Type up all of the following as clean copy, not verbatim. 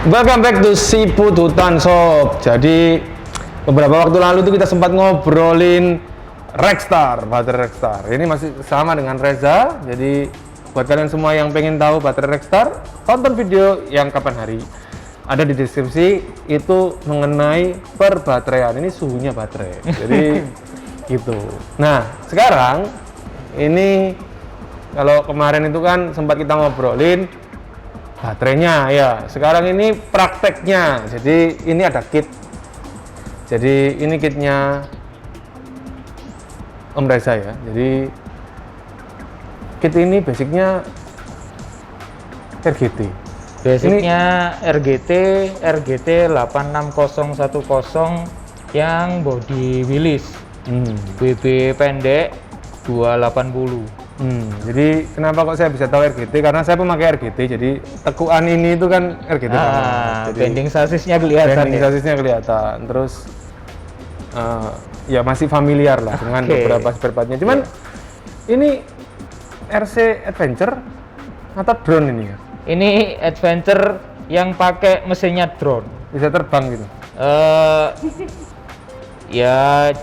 Welcome back to Sipututan Shop. Jadi beberapa waktu lalu tuh kita sempat ngobrolin Rexstar, baterai Rexstar. Ini masih sama dengan Reza. Jadi buat kalian semua yang pengen tahu baterai Rexstar, tonton video yang kapan hari. Ada di deskripsi itu mengenai perbateraian. Ini suhunya baterai. Jadi gitu. Nah, sekarang ini kalau kemarin itu kan sempat kita ngobrolin baterainya ya. Sekarang ini prakteknya. Jadi ini ada kit. Jadi ini kitnya Om Reza ya. Jadi kit ini basicnya RGT. Basicnya RGT 86010 yang body Willys. BB pendek 280. Jadi kenapa kok saya bisa tahu RGT? Karena saya pemakai RGT. Jadi tekuan ini itu kan RGT. Jadi bending sassisnya kelihatan. Bending sassisnya kelihatan. Terus ya masih familiar lah dengan beberapa spare partnya. Cuman ini RC Adventure atau drone ini ya? Ini Adventure yang pakai mesinnya drone. Bisa terbang gitu? Ya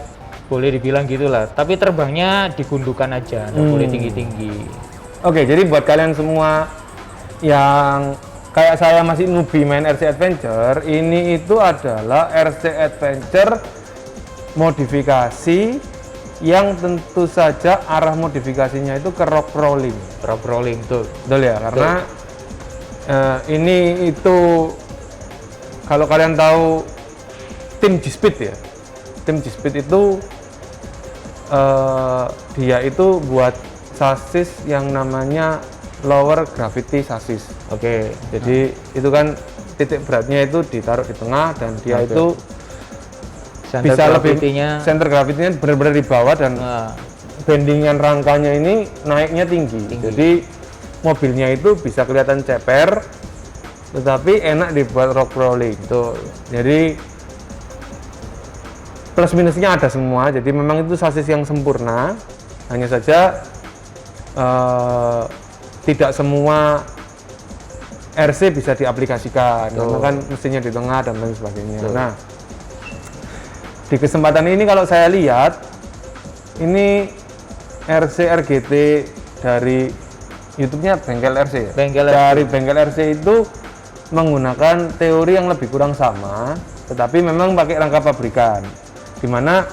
boleh dibilang gitulah, tapi terbangnya digundukan aja, nggak boleh tinggi-tinggi. Oke, jadi buat kalian semua yang kayak saya masih newbie main RC Adventure, ini itu adalah RC Adventure modifikasi yang tentu saja arah modifikasinya itu ke rock crawling. Rock crawling tuh. Betul ya, karena ini itu kalau kalian tahu tim G-Speed ya, tim G-Speed itu dia itu buat sasis yang namanya lower gravity sasis. Oke. Jadi itu kan titik beratnya itu ditaruh di tengah dan dia itu Center bisa lebih center gravity-nya benar-benar di bawah dan bendingan rangkanya ini naiknya tinggi. Jadi mobilnya itu bisa kelihatan ceper tetapi enak dibuat rock crawling. Tuh. Jadi plus minusnya ada semua, jadi memang itu sasis yang sempurna. Hanya saja tidak semua RC bisa diaplikasikan, karena kan mesinnya di tengah dan lain sebagainya. Nah, di kesempatan ini kalau saya lihat, ini RC RGT dari YouTube-nya Bengkel RC ya? Dari Bengkel RC itu menggunakan teori yang lebih kurang sama, tetapi memang pakai rangka pabrikan. Dimana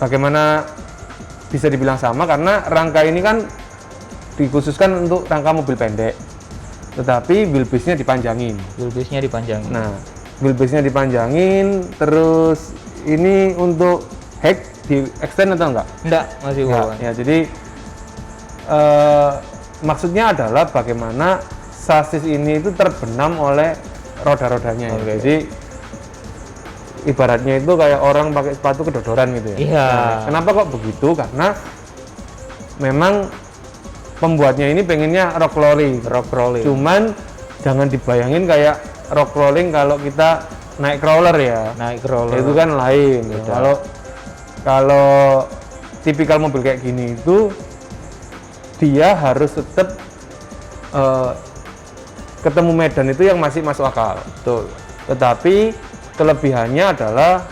bagaimana bisa dibilang sama karena rangka ini kan dikhususkan untuk rangka mobil pendek, tetapi wheelbase-nya dipanjangin. Nah, wheelbase-nya dipanjangin, terus ini untuk height di extend atau enggak? Enggak, masih bawah. Ya, jadi maksudnya adalah bagaimana sasis ini itu terbenam oleh roda-rodanya. Jadi ibaratnya itu kayak orang pakai sepatu kedodoran gitu ya. Iya. Nah, kenapa kok begitu? Karena memang pembuatnya ini pengennya rock crawling. Cuman jangan dibayangin kayak rock crawling kalau kita naik crawler ya. Itu kan lain. Kalau tipikal mobil kayak gini itu dia harus tetap ketemu medan itu yang masih masuk akal. Betul. Tetapi kelebihannya adalah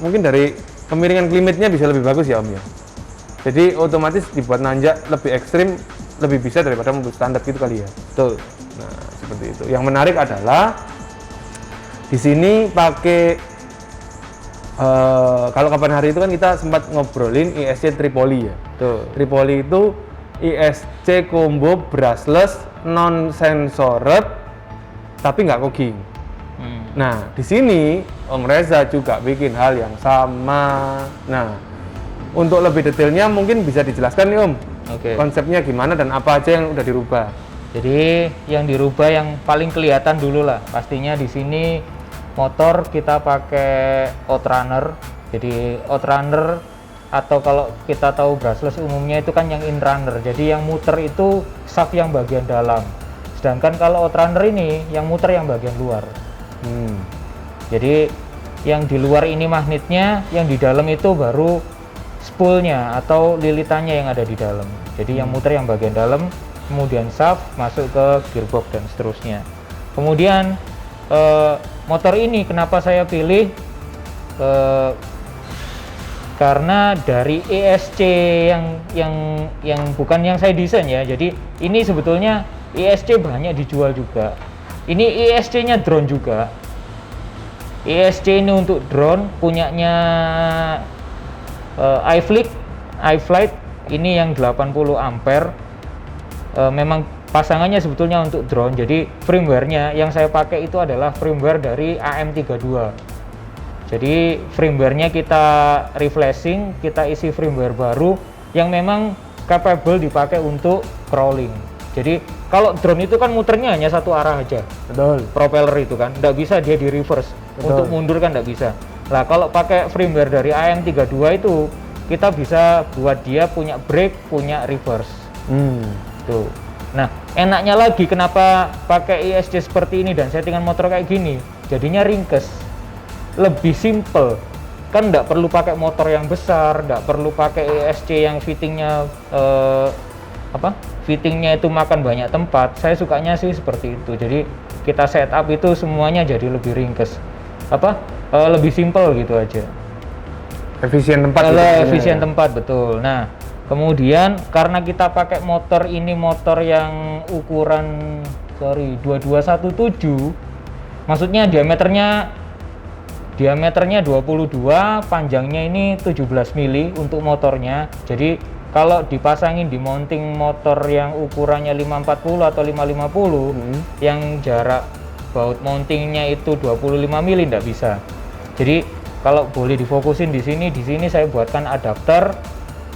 mungkin dari kemiringan klimatnya bisa lebih bagus ya Om ya. Jadi otomatis dibuat nanjak lebih ekstrim, lebih bisa daripada mobil standar gitu kali ya. Betul. Nah seperti itu. Yang menarik adalah di sini pakai kalau kapan hari itu kan kita sempat ngobrolin ISC Tripoli ya. Tuh. Tripoli itu ISC combo brushless non sensored tapi nggak kogging. Nah, di sini Om Reza juga bikin hal yang sama. Nah, untuk lebih detailnya mungkin bisa dijelaskan nih Om. Konsepnya gimana dan apa aja yang udah dirubah? Jadi yang dirubah yang paling kelihatan dulu lah. Pastinya di sini motor kita pakai outrunner. Jadi outrunner atau kalau kita tahu brushless umumnya itu kan yang inrunner. Jadi yang muter itu shaft yang bagian dalam. Sedangkan kalau outrunner ini yang muter yang bagian luar. Jadi yang di luar ini magnetnya, yang di dalam itu baru spoolnya atau lilitannya yang ada di dalam. Jadi yang muter yang bagian dalam, kemudian shaft masuk ke gearbox dan seterusnya. Kemudian motor ini kenapa saya pilih? Karena dari ESC yang bukan yang saya desain ya. Jadi ini sebetulnya ESC banyak dijual juga. Ini ESC-nya drone juga. ESC ini untuk drone punyanya iFlight ini yang 80 ampere. Memang pasangannya sebetulnya untuk drone. Jadi firmware-nya yang saya pakai itu adalah firmware dari AM32. Jadi firmware-nya kita refreshing, kita isi firmware baru yang memang capable dipakai untuk crawling. Jadi kalau drone itu kan muternya hanya satu arah aja. Betul. Propeller itu kan, nggak bisa dia di reverse. Betul. Untuk mundur kan nggak bisa. Nah kalau pakai firmware dari AM32 itu kita bisa buat dia punya brake, punya reverse. Tuh. Nah enaknya lagi kenapa pakai ESC seperti ini dan settingan motor kayak gini, jadinya ringkes. Lebih simple, kan nggak perlu pakai motor yang besar, nggak perlu pakai ESC yang fittingnya fittingnya itu makan banyak tempat. Saya sukanya sih seperti itu. Jadi kita setup itu semuanya jadi lebih ringkes, lebih simple gitu aja. Efisien tempat. Efisien tempat, betul. Nah kemudian karena kita pakai motor ini motor yang ukuran 2217, maksudnya diameternya 22, panjangnya ini 17 mili untuk motornya. Jadi kalau dipasangin di mounting motor yang ukurannya 540 atau 550 yang jarak baut mountingnya itu 25 mili nggak bisa. Jadi kalau boleh difokusin di sini saya buatkan adapter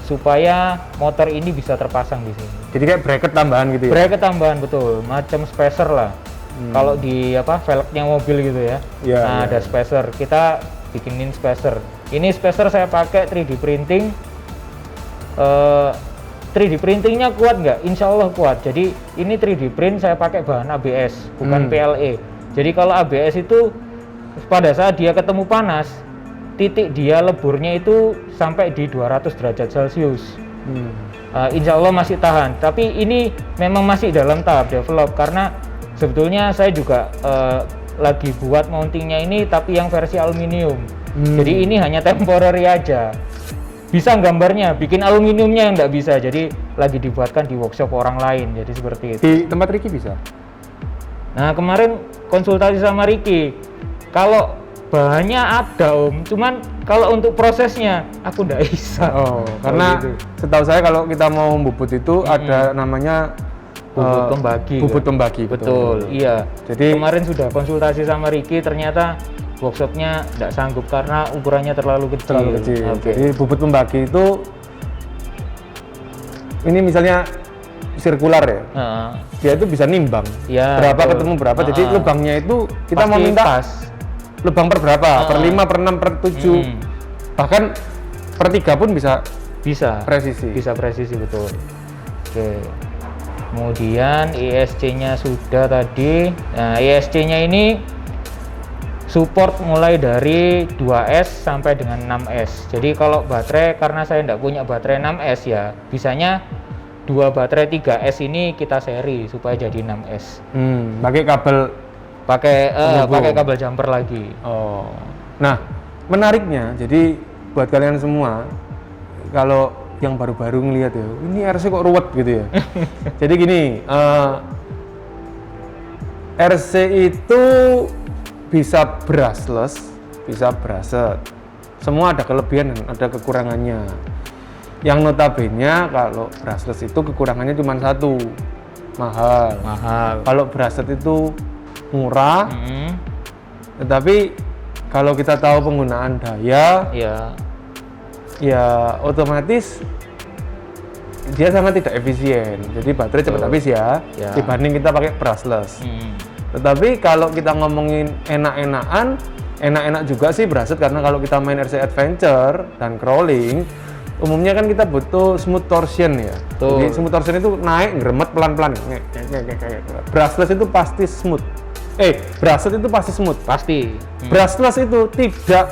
supaya motor ini bisa terpasang di sini. Jadi kayak bracket tambahan gitu ya? Bracket tambahan, betul, macam spacer lah. Kalau di velgnya mobil gitu ya, ada spacer, kita bikinin spacer. Ini spacer saya pakai 3D printing. 3D printingnya kuat nggak? Insya Allah kuat. Jadi ini 3D print saya pakai bahan ABS, bukan PLA. Jadi kalau ABS itu pada saat dia ketemu panas, titik dia leburnya itu sampai di 200 derajat Celcius. Insya Allah masih tahan. Tapi ini memang masih dalam tahap develop karena sebetulnya saya juga lagi buat mountingnya ini tapi yang versi aluminium. Jadi ini hanya temporary aja. Bisa gambarnya, bikin aluminiumnya yang nggak bisa. Jadi lagi dibuatkan di workshop orang lain. Jadi seperti itu. Di tempat Ricky bisa? Nah kemarin konsultasi sama Ricky. Kalau bahannya ada Om, cuman kalau untuk prosesnya aku nggak bisa. Karena gitu. Setahu saya kalau kita mau bubut itu ada namanya bubut pembagi. Betul, iya. Jadi kemarin sudah konsultasi sama Ricky, ternyata workshopnya tidak sanggup karena ukurannya terlalu kecil. Okay. Jadi bubut pembagi itu, ini misalnya sirkular ya, dia itu bisa nimbang. Ya, berapa betul. Ketemu berapa. Jadi lubangnya itu kita pasti mau minta pas. Lubang per berapa? Per 5, per 6, per 7, bahkan per 3 pun bisa presisi. Bisa presisi, betul. Oke. Kemudian ESC-nya sudah tadi. Nah, ESC-nya ini support mulai dari 2S sampai dengan 6S. Jadi kalau baterai, karena saya tidak punya baterai 6S ya, bisanya 2 baterai 3S ini kita seri supaya jadi 6S. Pakai kabel jumper lagi. Nah, menariknya, jadi buat kalian semua, kalau yang baru-baru ngelihat ya, ini RC kok ruwet gitu ya. Jadi gini, RC itu bisa brushless, bisa brushed. Semua ada kelebihan dan ada kekurangannya. Yang notabene kalau brushless itu kekurangannya cuma satu, mahal. Kalau brushed itu murah, tetapi kalau kita tahu penggunaan daya, ya otomatis dia sangat tidak efisien. Jadi baterai cepat habis ya, dibanding kita pakai brushless. Tetapi kalau kita ngomongin enak-enak juga sih brushed, karena kalau kita main RC Adventure dan crawling, umumnya kan kita butuh smooth torsion ya. Jadi smooth torsion itu naik, ngeremet pelan-pelan. Brushless itu pasti smooth. Brushed itu pasti smooth. Pasti. Brushless itu tidak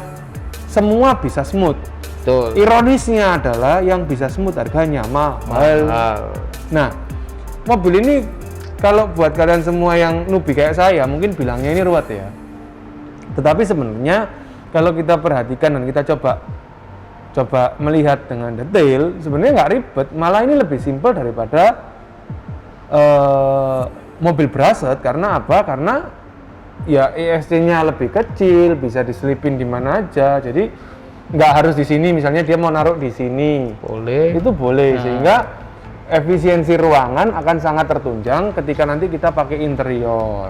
semua bisa smooth. Betul. Ironisnya adalah yang bisa smooth harganya mahal. Nah, mobil ini kalau buat kalian semua yang newbie kayak saya mungkin bilangnya ini ruwet ya. Tetapi sebenarnya kalau kita perhatikan dan kita coba melihat dengan detail, sebenarnya nggak ribet, malah ini lebih simpel daripada mobil brushed. Karena apa? Karena ya ESC-nya lebih kecil, bisa diselipin di mana aja. Jadi nggak harus di sini, misalnya dia mau naruh di sini, Boleh. itu boleh. Sehingga efisiensi ruangan akan sangat tertunjang ketika nanti kita pakai interior.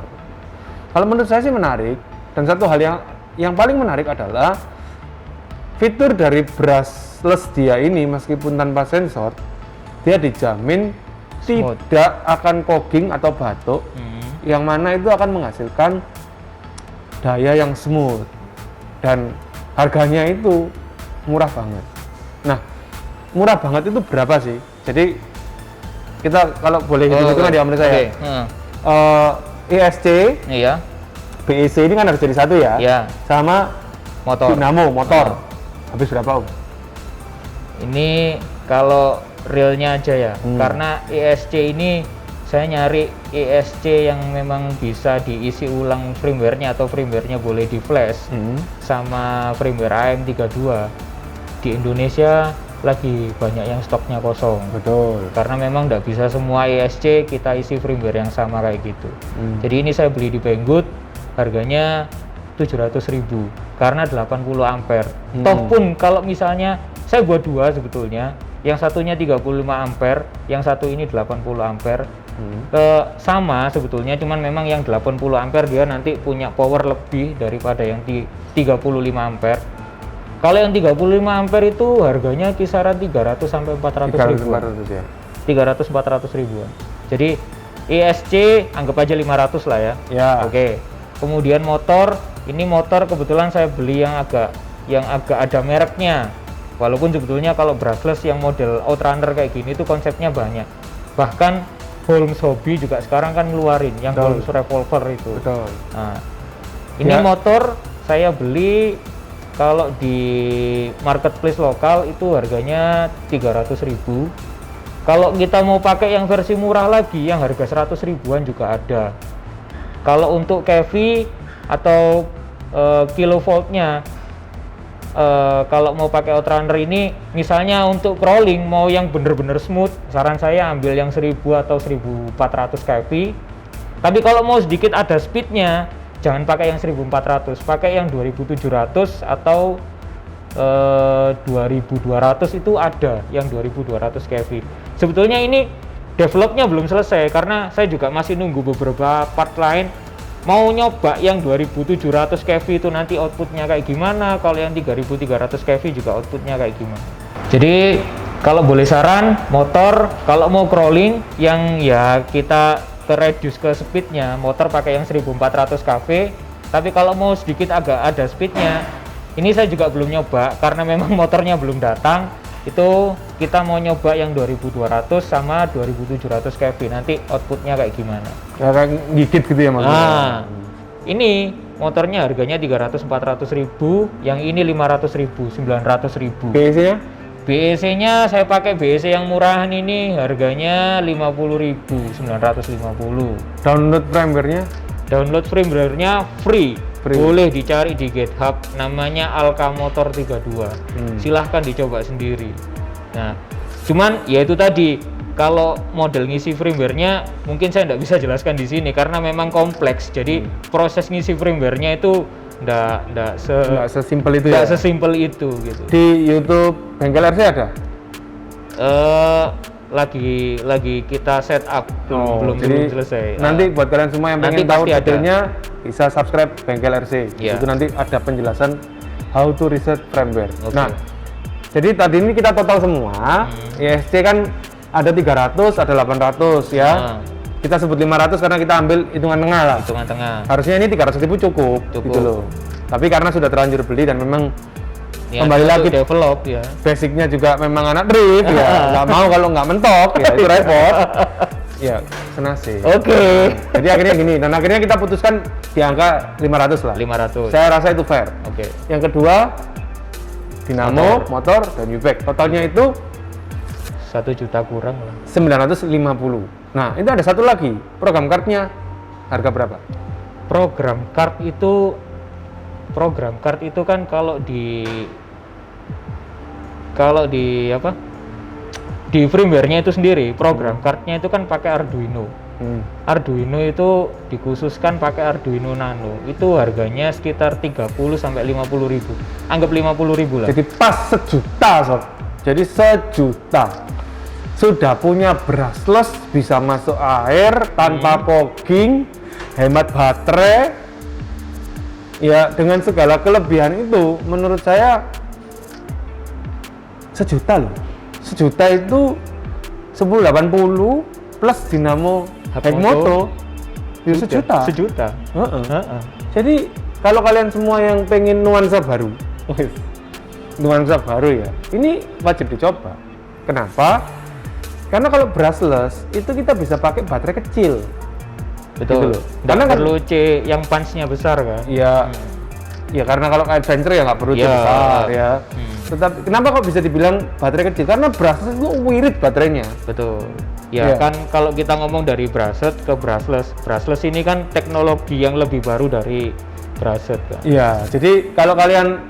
Kalau menurut saya sih menarik. Dan satu hal yang paling menarik adalah fitur dari brushless dia ini, meskipun tanpa sensor, dia dijamin Smooth. tidak akan kogging atau batuk, yang mana itu akan menghasilkan daya yang smooth dan harganya itu murah banget. Nah, murah banget itu berapa sih? Jadi kita kalau boleh hitung-hitungan ya menurut saya. ESC, Iya. BEC ini kan harus jadi satu ya, Ya. sama Motor. dinamo motor. Habis berapa Om? Ini kalau realnya aja ya, karena ESC ini saya nyari ESC yang memang bisa diisi ulang firmware-nya atau firmware-nya boleh di flash sama firmware AM32. Di Indonesia lagi banyak yang stoknya kosong. Betul. Karena memang nggak bisa semua ESC kita isi firmware yang sama kayak gitu. Jadi ini saya beli di Banggood, harganya 700.000 karena 80 ampere. Toh pun kalau misalnya saya buat dua sebetulnya, yang satunya 35 ampere, yang satu ini 80 ampere. Sama sebetulnya, cuman memang yang 80 ampere dia nanti punya power lebih daripada yang 35 ampere. Kalau yang 35 ampere itu harganya kisaran 300 sampai 400 ribuan. 300-400 ribuan. Jadi ESC anggap aja 500 lah ya. Ya. Oke. Kemudian motor, ini motor kebetulan saya beli yang agak ada mereknya. Walaupun sebetulnya kalau brushless yang model Outrunner kayak gini itu konsepnya banyak. Bahkan Holmes Hobby juga sekarang kan ngeluarin yang Holmes Revolver itu. Betul. Nah, ini motor saya beli kalau di marketplace lokal itu harganya 300.000. Kalau kita mau pakai yang versi murah lagi yang harga 100 ribuan juga ada. Kalau untuk kV atau kilovoltnya, kalau mau pakai Outrunner ini, misalnya untuk crawling mau yang bener-bener smooth, saran saya ambil yang 1000 atau 1400 kV. Tapi kalau mau sedikit ada speednya, jangan pakai yang 1400, pakai yang 2700 atau 2200 itu ada yang 2200 kV. Sebetulnya ini developnya belum selesai karena saya juga masih nunggu beberapa part lain. Mau nyoba yang 2700 kV itu nanti outputnya kayak gimana, kalau yang 3300 kV juga outputnya kayak gimana. Jadi kalau boleh saran, motor kalau mau crawling yang ya kita reduce ke speednya, motor pakai yang 1400 kV. Tapi kalau mau sedikit agak ada speednya, ini saya juga belum nyoba karena memang motornya belum datang. Itu kita mau nyoba yang 2200 sama 2700 kV, nanti outputnya kayak gimana. Kayak gigit gitu ya maksudnya. Nah, ini motornya harganya 300-400 ribu, yang ini 500 ribu, 900 ribu. BEC-nya? BEC-nya saya pakai BEC yang murahan ini harganya 50.000, 950. Download firmware-nya? Download firmware-nya free. Boleh dicari di GitHub, namanya Alkamotor 32. Silahkan dicoba sendiri. Nah, cuman ya itu tadi, kalau model ngisi firmware-nya mungkin saya nggak bisa jelaskan di sini karena memang kompleks. Jadi proses ngisi firmware-nya itu nggak sesimpel itu ya. Nggak sesimpel itu gitu. Di YouTube Bengkel RC ada? Lagi kita set up, belum selesai. Nanti buat kalian semua yang pengen tahu detailnya bisa subscribe Bengkel RC. Yeah. Itu nanti ada penjelasan how to reset firmware. Okay. Nah, jadi tadi ini kita total semua. ESC kan ada 300, ada 800 ya. Kita sebut 500 karena kita ambil hitungan tengah lah. Hitungan tengah. Harusnya ini 300.000 cukup gitu loh. Tapi karena sudah terlanjur beli dan memang ya, kembali lagi develop ya. Basicnya juga memang anak drift ya. Nggak mau kalau nggak mentok ya itu repot. Ya, senasib. Oke. Jadi akhirnya gini, dan akhirnya kita putuskan di angka 500 lah. 500. Saya rasa itu fair. Oke. Yang kedua, dinamo, motor dan U-Back. Totalnya itu 1 juta kurang lah. 950. Nah, itu ada satu lagi, program cardnya harga berapa? Program card itu kan kalau di apa? Di firmware-nya itu sendiri, program cardnya itu kan pakai Arduino. Arduino itu dikhususkan pakai Arduino Nano. Itu harganya sekitar 30 sampai 50 ribu. Anggap 50 ribu lah. Jadi pas 1 juta, sob. Jadi 1 juta. Sudah punya brushless, bisa masuk air tanpa fogging, hemat baterai. Ya, dengan segala kelebihan itu menurut saya 1 juta loh. 1 juta itu 1080 plus dinamo Hekmoto itu 1 juta. 1 juta. Jadi kalau kalian semua yang pengen nuansa baru, nuansa baru ya, ini wajib dicoba. Kenapa? Karena kalau brushless itu kita bisa pakai baterai kecil. Betul. Gitu loh. Karena Karena perlu C yang punch-nya besar kan? Ya, ya karena kalau adventure ya nggak perlu Ya. besar ya. Tetapi kenapa kok bisa dibilang baterai kecil? Karena brushless itu wirid baterainya. Betul. Ya Iya. kan kalau kita ngomong dari brushless ke brushless ini kan teknologi yang lebih baru dari brushless kan. Iya, jadi kalau kalian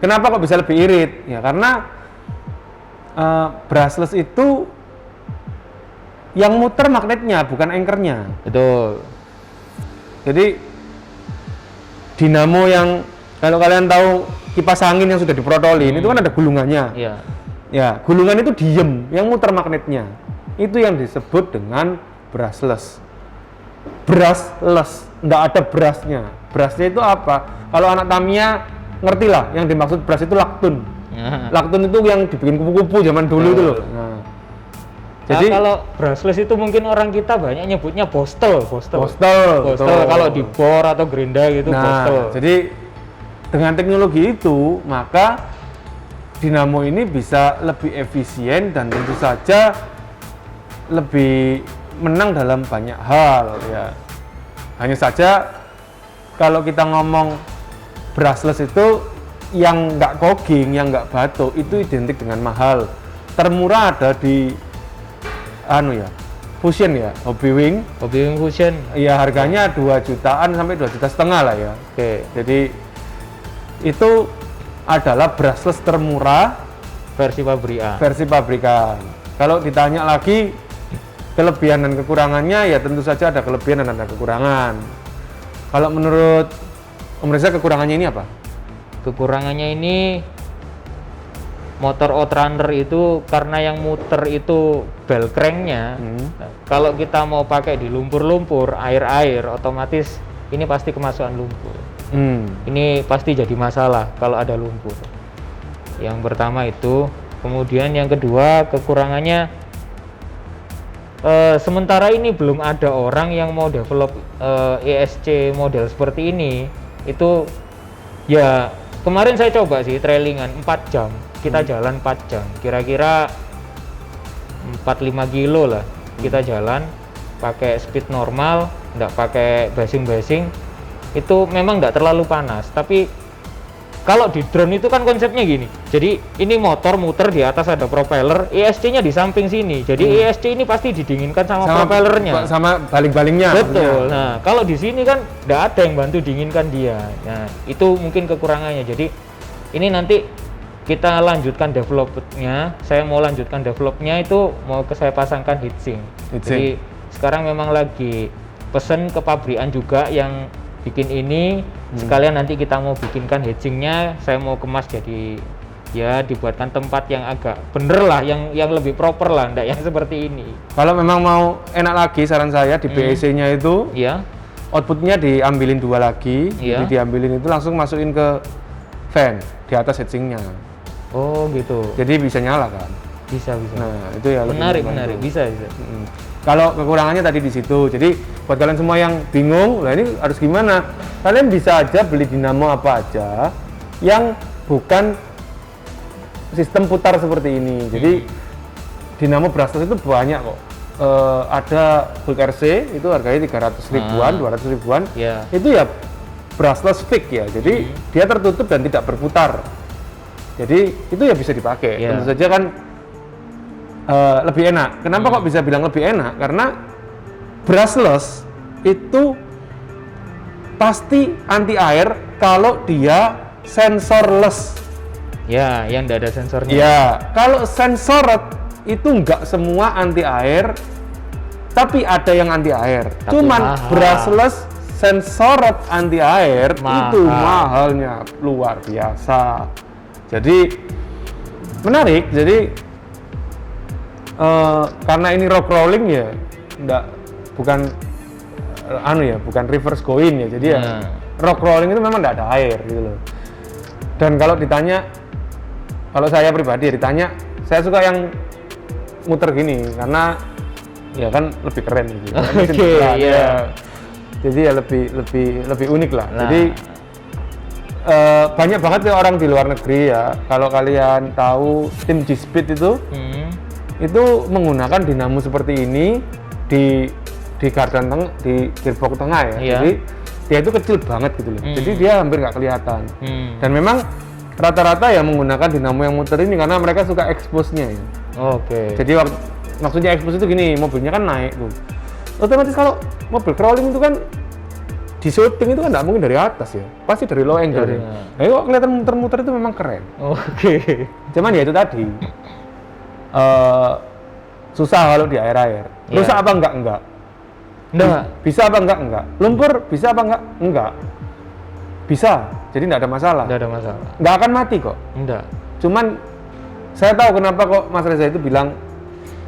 kenapa kok bisa lebih irit? Ya karena brushless itu yang muter magnetnya bukan anchornya. Betul. Jadi dinamo yang kalau kalian tahu kipas angin yang sudah diprotolin itu kan ada gulungannya. Iya. Ya, gulungan itu diem, yang muter magnetnya. Itu yang disebut dengan brushless. Brushless, nggak ada brushnya. Brushnya itu apa? Kalau anak Tamiya ngerti lah, yang dimaksud brush itu laktun. Laktun itu yang dibikin kupu-kupu zaman dulu itu loh. Nah, Jadi jadi kalau brushless itu mungkin orang kita banyak nyebutnya bostel. postel. Kalau di bor atau gerinda gitu bostel. Jadi dengan teknologi itu, maka dinamo ini bisa lebih efisien dan tentu saja lebih menang dalam banyak hal ya. Hanya saja kalau kita ngomong brushless itu yang nggak fogging, yang nggak batuk itu identik dengan mahal. Termurah ada di Fusion ya, Hobbywing. Hobbywing Fusion. Iya, harganya 2 jutaan sampai 2,5 juta lah ya. Oke. Jadi itu adalah brushless termurah Versi pabrikan. Kalau ditanya lagi kelebihan dan kekurangannya, ya tentu saja ada kelebihan dan ada kekurangan. Kalau menurut Om Reza kekurangannya ini apa? Kekurangannya ini motor outrunner itu karena yang muter itu bell cranknya. Nah, kalau kita mau pakai di lumpur-lumpur, air-air, otomatis ini pasti kemasukan lumpur. Ini pasti jadi masalah kalau ada lumpur. Yang pertama itu, kemudian yang kedua kekurangannya sementara ini belum ada orang yang mau develop ESC model seperti ini. Itu ya kemarin saya coba sih trailingan 4 jam, kita jalan 4 jam, kira-kira 4-5 kilo lah kita jalan pakai speed normal, nggak pakai basing-basing. Itu memang nggak terlalu panas, tapi kalau di drone itu kan konsepnya gini, jadi ini motor muter, di atas ada propeller, ESC-nya di samping sini, jadi ESC ini pasti didinginkan sama propellernya, sama baling-balingnya. betul. Nah kalau di sini kan nggak ada yang bantu dinginkan dia. Nah itu mungkin kekurangannya. Jadi ini nanti kita lanjutkan developnya, saya mau lanjutkan developnya itu mau saya pasangkan heatsink. Jadi sekarang memang lagi pesen ke pabrikan juga yang bikin ini, sekalian nanti kita mau bikinkan heatsinknya, saya mau kemas jadi ya dibuatkan tempat yang agak bener lah, yang lebih proper lah, enggak yang seperti ini. Kalau memang mau enak lagi, saran saya di BEC-nya itu Iya. outputnya diambilin 2 lagi, Iya. jadi diambilin itu langsung masukin ke fan di atas heatsinknya. Oh gitu. Jadi bisa nyala kan? Bisa. Nah itu ya lebih Menarik. membantu. Bisa. Kalau kekurangannya tadi di situ. Jadi buat kalian semua yang bingung, lah ini harus gimana? Kalian bisa aja beli dinamo apa aja yang bukan sistem putar seperti ini. Jadi dinamo brushless itu banyak kok. Ada Bulk RC itu harganya 300 ribuan, 200 ribuan. Ya. Itu ya brushless fix ya. Jadi dia tertutup dan tidak berputar. Jadi itu ya bisa dipakai. Ya. Tentu saja kan lebih enak. Kenapa kok bisa bilang lebih enak? Karena brushless itu pasti anti air kalau dia sensorless. Ya, yang tidak ada sensornya. Ya, kalau sensored itu nggak semua anti air, tapi ada yang anti air. Tapi Cuman mahal. brushless sensored anti air Mahal. itu mahalnya luar biasa. Jadi menarik. Jadi karena ini rock rolling ya, bukan bukan reverse going ya. Jadi ya rock rolling itu memang tidak ada air gitu loh. Dan kalau ditanya, kalau saya pribadi ditanya, saya suka yang muter gini karena ya kan lebih keren gitu. Oke, iya. Jadi ya lebih unik lah. Nah. Jadi banyak banget ya orang di luar negeri ya. Kalau kalian tahu tim G-Speed itu menggunakan dinamo seperti ini di gardan tengah, di gearbox tengah ya. Iya. Jadi dia itu kecil banget gitu loh. Jadi dia hampir nggak kelihatan. Dan memang rata-rata ya menggunakan dinamo yang muter ini karena mereka suka expose-nya ya. Oke. Jadi maksudnya expose itu gini, mobilnya kan naik tuh. Otomatis kalau mobil crawling itu kan di syuting itu kan nggak mungkin dari atas ya, pasti dari low angle. Dari, Nah, kok kelihatan muter-muter itu memang keren. Oke. Cuman ya itu tadi susah kalau di air-air. Iya. Rusak apa enggak? Enggak. Bisa apa enggak? Enggak. Lumpur bisa apa enggak? Enggak. Bisa. Jadi enggak ada masalah. Enggak ada masalah. Enggak akan mati kok. Enggak. Cuman saya tahu kenapa kok Mas Reza itu bilang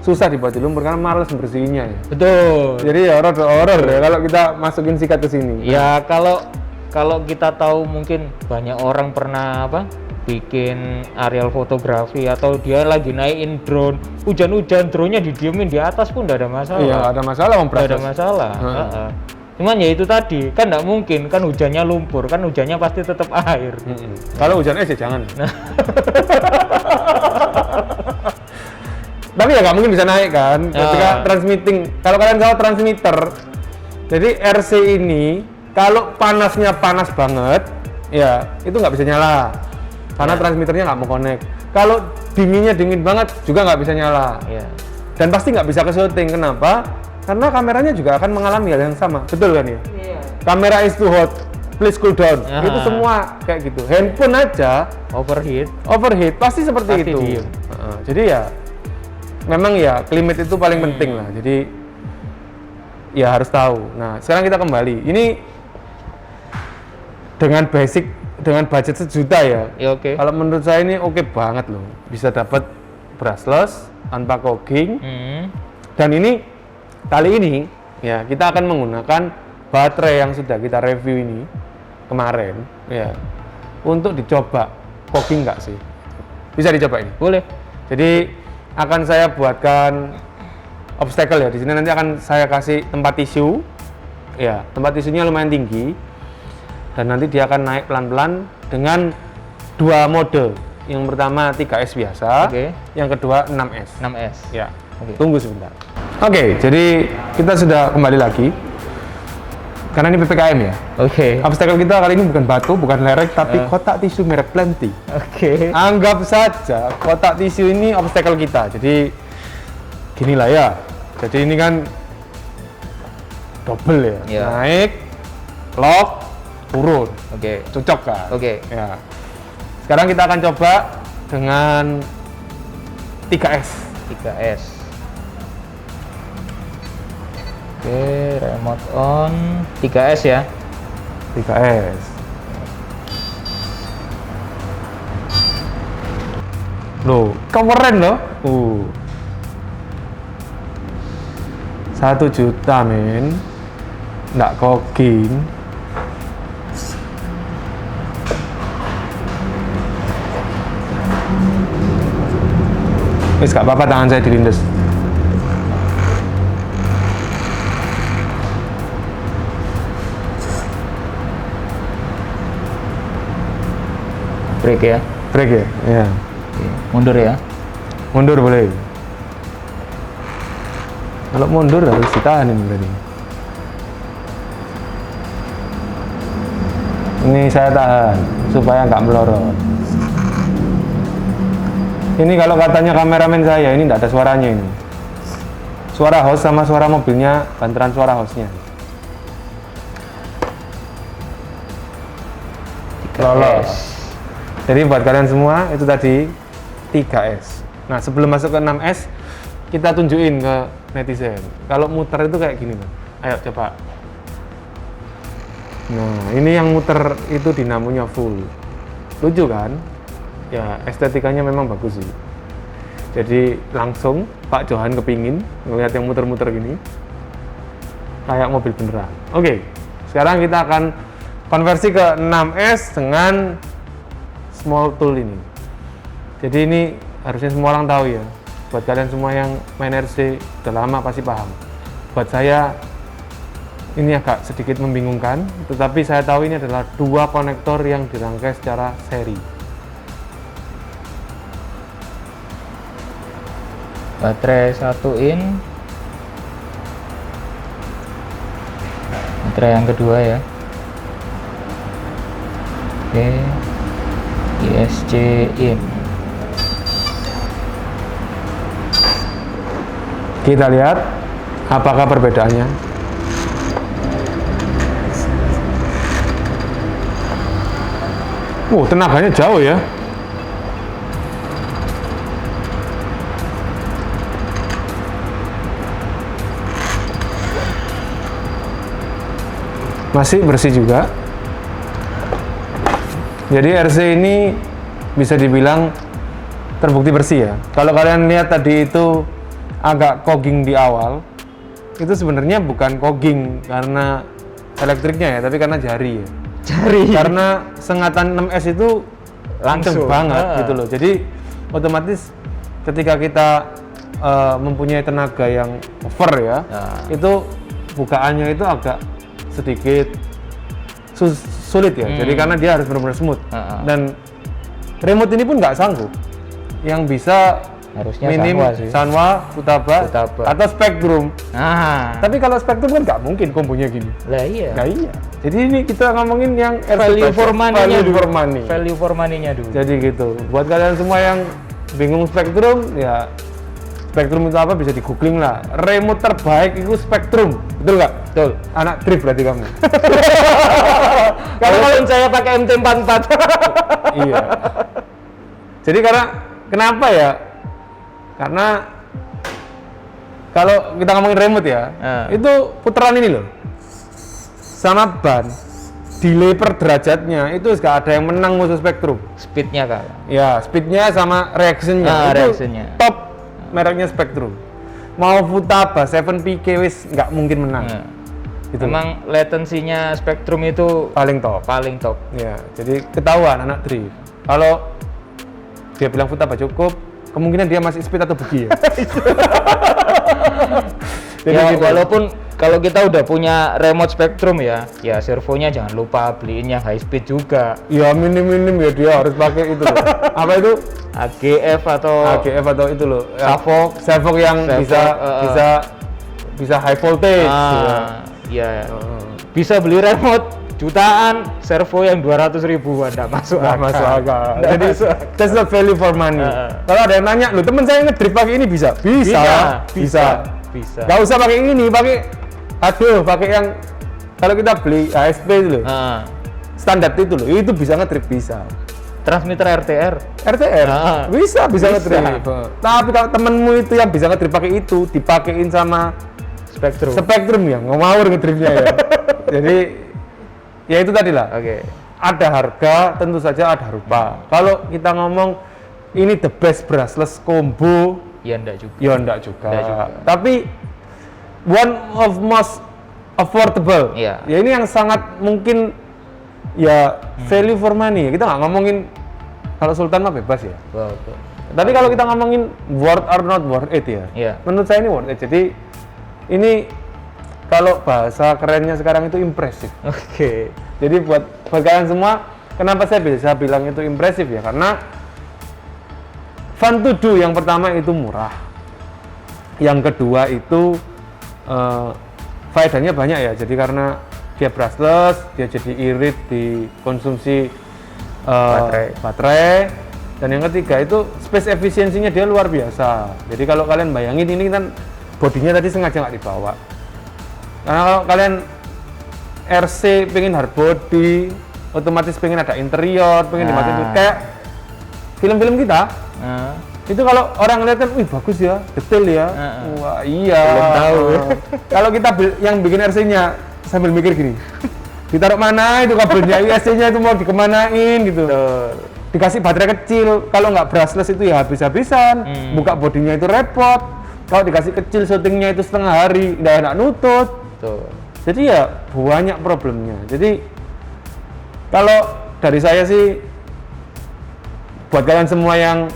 susah dibuat di lumpur karena males bersihinnya ya. Betul. Jadi ya horor ya kalau kita masukin sikat ke sini. Ya kalau kita tahu mungkin banyak orang pernah bikin aerial fotografi atau dia lagi naikin drone, hujan-hujan drone-nya didiemin di atas pun enggak ada masalah. Iya, ada masalah Nggak ada masalah. Cuman ya itu tadi, kan nggak mungkin, kan hujannya lumpur, kan hujannya pasti tetap air. Kalau hujan es ya jangan. Tapi ya nggak mungkin bisa naik kan, ketika transmitting. Kalau kalian tahu transmitter, jadi RC ini kalau panasnya panas banget, ya itu nggak bisa nyala, karena transmitternya nggak mau connect. Kalau dinginnya dingin banget juga nggak bisa nyala. Dan pasti nggak bisa ke syuting. Kenapa? Karena kameranya juga akan mengalami hal yang sama, betul kan ya? Iya. Kamera is too hot, please cool down. Itu semua kayak gitu. Handphone aja overheat pasti seperti Pasti itu. diem. Jadi ya memang ya climate itu paling penting lah. Jadi ya harus tahu. Nah sekarang kita kembali. Ini dengan budget 1 juta ya. Oke. Kalau menurut saya ini oke banget loh. Bisa dapat brushless, tanpa cogging. Dan ini kali ini ya kita akan menggunakan baterai yang sudah kita review ini kemarin ya untuk dicoba cogging nggak sih? Bisa dicoba ini? Boleh. Jadi akan saya buatkan obstacle ya. Di sini nanti akan saya kasih tempat tisu. Ya, tempat tisunya lumayan tinggi. Dan nanti dia akan naik pelan-pelan dengan 2 mode. Yang pertama 3S biasa, yang kedua 6S. 6S. Ya. Tunggu sebentar. Oke, jadi kita sudah kembali lagi. Karena ini PPKM ya. Obstacle kita kali ini bukan batu, bukan lereng, tapi kotak tisu merek Plenty. Anggap saja kotak tisu ini obstacle kita. Jadi gini lah ya. Jadi ini kan double ya. Naik, lock, turun. Cocok kan? Ya. Sekarang kita akan coba dengan 3S. Remote on 3S ya. 3S. Loh, keren loh. 1 juta men. Nggak cogging. Wis gak apa-apa tangan saya dilindes. Break ya. Ya. Mundur ya. Mundur boleh. Kalau mundur harus ditahanin berarti. Ini saya tahan supaya nggak melorot. Ini kalau katanya kameramen saya, ini tidak ada suaranya ini. Suara host sama suara mobilnya, bantaran suara hostnya. Lolos. Jadi buat kalian semua, itu tadi 3S. Nah, sebelum masuk ke 6S, kita tunjukin ke netizen. Kalau muter itu kayak gini, Bang. Ayo coba. Nah, ini yang muter itu dinamonya full. Lucu kan? Ya, estetikanya memang bagus sih. Jadi langsung Pak Johan kepingin ngelihat yang muter-muter gini. Kayak mobil beneran. Oke, sekarang kita akan konversi ke 6S dengan small tool ini. Jadi ini harusnya semua orang tahu ya. Buat kalian semua yang main RC udah lama pasti paham. Buat saya ini agak sedikit membingungkan, tetapi saya tahu ini adalah dua konektor yang dirangkai secara seri. Baterai 1 in, baterai yang kedua ya. Oke, ISC in. Kita lihat apakah perbedaannya. Tenaganya jauh ya. Masih bersih juga. Jadi RC ini bisa dibilang terbukti bersih ya. Kalau kalian lihat tadi itu agak kogging di awal, itu sebenarnya bukan kogging karena elektriknya ya, tapi karena jari ya. Jari. Karena sengatan 6S itu langsung banget gitu loh. Jadi otomatis ketika kita mempunyai tenaga yang over ya, itu bukaannya itu agak sedikit sulit ya. Jadi karena dia harus benar-benar smooth. Dan remote ini pun nggak sanggup. Yang bisa harusnya minim Sanwa, Futaba, atau Spektrum. Tapi kalau Spektrum kan nggak mungkin kombonya gini. Lah iya. Nggak iya. Jadi ini kita ngomongin yang value for money-nya dulu. Value for money-nya dulu. Jadi gitu. Buat kalian semua yang bingung Spektrum, ya Spektrum itu apa bisa di googling lah. Remote terbaik itu Spektrum, betul nggak? Betul. Anak drift berarti kamu. Kalau saya pakai MT44. Iya. Jadi kenapa ya? Karena kalau kita ngomongin remote ya, itu putaran ini loh, sama ban, delay per derajatnya itu nggak ada yang menang musuh Spektrum. Speednya kan? Ya, speednya sama reactionnya. Reactionnya. Top mereknya Spektrum. Mau Futaba 7PK wis nggak mungkin menang. Gitu. Memang latensinya Spektrum itu paling top. Ya, jadi ketahuan anak drift. Kalau dia bilang Futaba cukup, kemungkinan dia masih speed atau bugi ya. Jadi ya, gitu. walaupun kalau kita udah punya remote Spektrum ya servonya jangan lupa beliin yang high speed juga. Ya minim ya dia harus pakai itu loh. Apa itu? AGF atau itu loh. Savok yang bisa high voltage. Ya. Bisa beli remote jutaan, servo yang 200.000 nggak masuk akal. Jadi that's not value for money. Kalau ada yang nanya, "Loh, temen saya ngedrift pakai ini bisa?" Bisa. Gak usah pakai ini, pakai yang kalau kita beli ASP itu loh. Standar itu loh, itu bisa ngedrift bisa. Transmitter RTR bisa ngedrift. Tapi kalau temenmu itu yang bisa ngedrift pakai itu dipakein sama Spektrum ya, ngawur ngedriftnya ya. Jadi ya itu tadi lah. Ada harga, tentu saja ada rupa. Kalau kita ngomong ini the best brushless combo, ya enggak juga. Tapi one of most affordable. Ya ini yang sangat mungkin ya value for money. Kita nggak ngomongin kalau Sultan mah bebas ya. Tapi kalau kita ngomongin worth or not worth it ya. Menurut saya ini worth it. Jadi ini kalau bahasa kerennya sekarang itu impresif. Jadi buat kalian semua, kenapa saya bisa bilang itu impresif ya? Karena fun to do yang pertama itu murah. Yang kedua itu faedahnya banyak ya. Jadi karena dia brushless, dia jadi irit di konsumsi baterai. Dan yang ketiga itu space efisiensinya dia luar biasa. Jadi kalau kalian bayangin ini kan bodinya tadi sengaja nggak dibawa. Karena kalau kalian RC pengen hard body, otomatis pengen ada interior, pengen dimatiin kayak film-film kita. Itu kalau orang lihat kan, wih bagus ya, detail ya. Wah iya. Belum tahu. Kalau kita yang bikin RC-nya sambil mikir gini, ditaruh mana itu kabelnya, ISC-nya itu mau dikemanain gitu. Dikasih baterai kecil, kalau nggak brushless itu ya habis-habisan. Buka bodinya itu repot. Kalau dikasih kecil syutingnya itu setengah hari, nggak enak nutut. Jadi ya banyak problemnya. Jadi kalau dari saya sih, buat kalian semua yang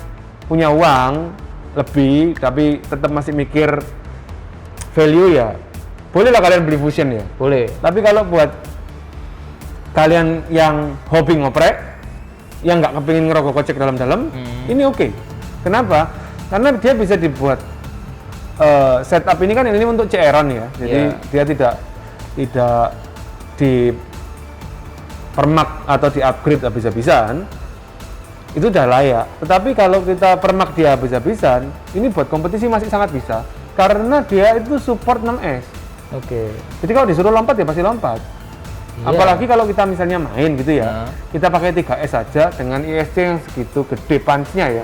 punya uang lebih tapi tetap masih mikir value ya, bolehlah kalian beli Fusion ya. Boleh. Tapi kalau buat kalian yang hobi ngoprek, yang nggak kepingin ngerokok kocek dalam-dalam, ini oke. Kenapa? Karena dia bisa dibuat setup ini kan ini untuk CR-an ya, jadi dia tidak di permak atau di upgrade habis-habisan, itu udah layak. Tetapi kalau kita permak dia habis-habisan, ini buat kompetisi masih sangat bisa, karena dia itu support 6S. Jadi kalau disuruh lompat ya pasti lompat. Apalagi kalau kita misalnya main gitu ya, kita pakai 3S saja dengan ISC yang segitu gede punch-nya ya.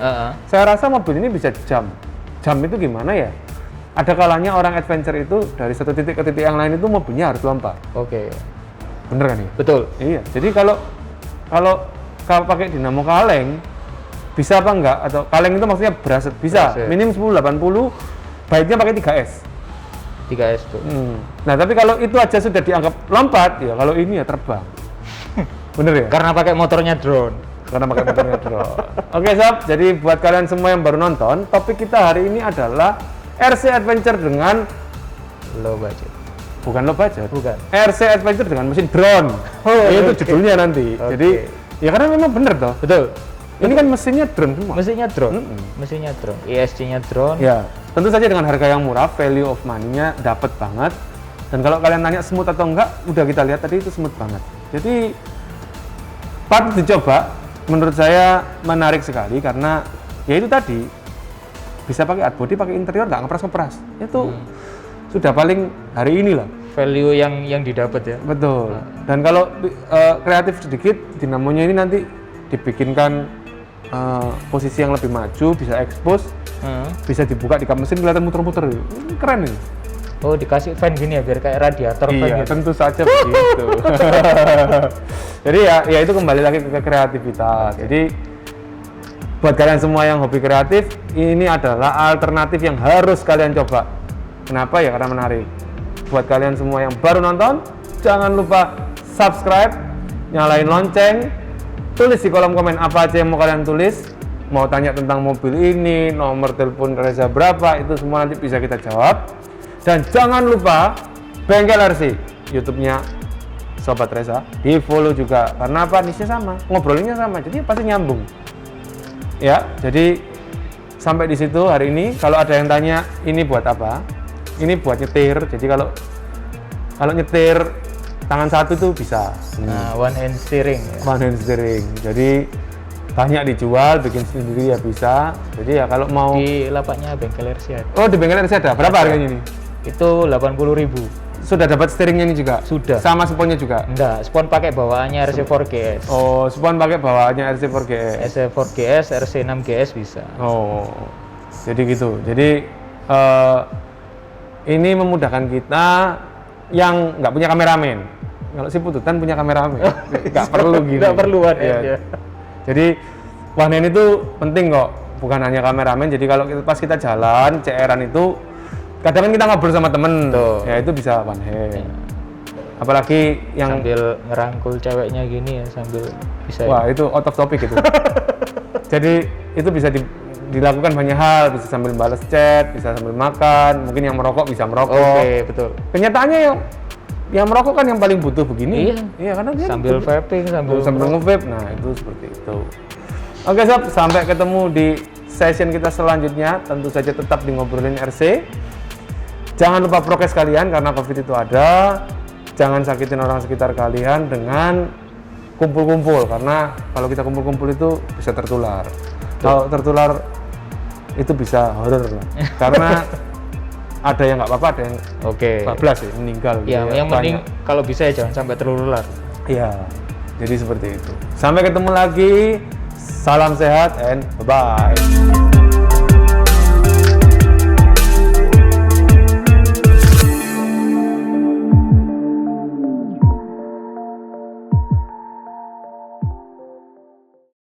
Saya rasa mobil ini bisa jam itu gimana ya? Ada kalanya orang adventure itu dari satu titik ke titik yang lain itu mobilnya harus lompat. Bener kan ya? Betul. Iya. Jadi kalau pakai dinamo kaleng bisa apa enggak? Atau kaleng itu maksudnya braset bisa. Minim 1080, baiknya pakai 3S. 3S tuh. Nah tapi kalau itu aja sudah dianggap lompat, ya kalau ini ya terbang. Bener ya? Karena pakai motornya drone. Oke sob, jadi buat kalian semua yang baru nonton, topik kita hari ini adalah RC Adventure dengan Low budget. Bukan low budget. Bukan. RC Adventure dengan mesin drone. Itu judulnya nanti. Jadi ya karena memang bener toh. Betul. Ini kan mesinnya drone semua. Mesinnya drone. ISC-nya drone. Ya, tentu saja dengan harga yang murah, value of money-nya dapat banget. Dan kalau kalian tanya smooth atau enggak, udah kita lihat tadi itu smooth banget. Jadi patut dicoba. Menurut saya menarik sekali karena ya itu tadi bisa pakai hard body, pakai interior, nggak ngepras-ngepras. Itu sudah paling hari ini lah. Value yang didapat ya. Betul. Dan kalau kreatif sedikit, dinamonya ini nanti dibikinkan posisi yang lebih maju, bisa expose, bisa dibuka di kap mesin kelihatan muter-muter. Keren ini. Oh, dikasih fan gini ya biar kayak radiator fan Iya, gitu. tentu saja begitu. Jadi ya itu kembali lagi ke kreativitas. Jadi buat kalian semua yang hobi kreatif, ini adalah alternatif yang harus kalian coba. Kenapa ya? Karena menarik. Buat kalian semua yang baru nonton, jangan lupa subscribe, nyalain lonceng, tulis di kolom komen apa aja yang mau kalian tulis. Mau tanya tentang mobil ini, nomor telepon Reza berapa, itu semua nanti bisa kita jawab. Dan jangan lupa Bengkel RC, YouTube-nya Sobat Reza, di follow juga. Karena apa? Nisnya sama, ngobrolinnya sama, jadi pasti nyambung. Ya, jadi sampai di situ hari ini. Kalau ada yang tanya, ini buat apa? Ini buat nyetir. Jadi kalau nyetir tangan satu tuh bisa. Nah, one hand steering ya. One hand steering. Jadi banyak dijual, bikin sendiri ya bisa. Jadi ya kalau mau Di lapaknya Bengkel RC ada. Oh, di Bengkel RC ada. Berapa harganya ini? Itu 80.000. Sudah dapat steeringnya ini juga? Sudah. Sama sponnya juga? Enggak, spon pakai bawaannya RC4GS. Oh, spon pakai bawaannya RC4GS. RC4GS, RC6GS bisa. Oh, jadi gitu. Jadi ini memudahkan kita yang nggak punya kameramen. Kalau si Pututan punya kameramen, nggak perlu gini. Nggak perlu ada. Ya. Jadi one hand itu penting kok, bukan hanya kameramen. Jadi kalau pas kita jalan CR-an itu, kadang kan kita ngobrol sama temen, ya itu bisa one hand. Apalagi yang sambil ngerangkul ceweknya gini ya, sambil bisa. Wah, itu out of topic itu. Jadi itu bisa dilakukan banyak hal, bisa sambil balas chat, bisa sambil makan, mungkin yang merokok bisa merokok. Oke, betul. Kenyataannya yang merokok kan yang paling butuh begini. Iya, karena dia sambil vaping, sambil nge-vape. Nah, itu seperti itu. Oke, sob, sampai ketemu di session kita selanjutnya. Tentu saja tetap di ngobrolin RC. Jangan lupa prokes kalian karena COVID itu ada. Jangan sakitin orang sekitar kalian dengan kumpul-kumpul, karena kalau kita kumpul-kumpul itu bisa tertular. Kalau tertular itu bisa horor lah. Karena ada yang nggak apa-apa, ada yang bablas ya, meninggal. Ya, gitu yang penting banyak. kalau bisa ya jangan sampai tertular. Iya, jadi seperti itu. Sampai ketemu lagi. Salam sehat and bye-bye.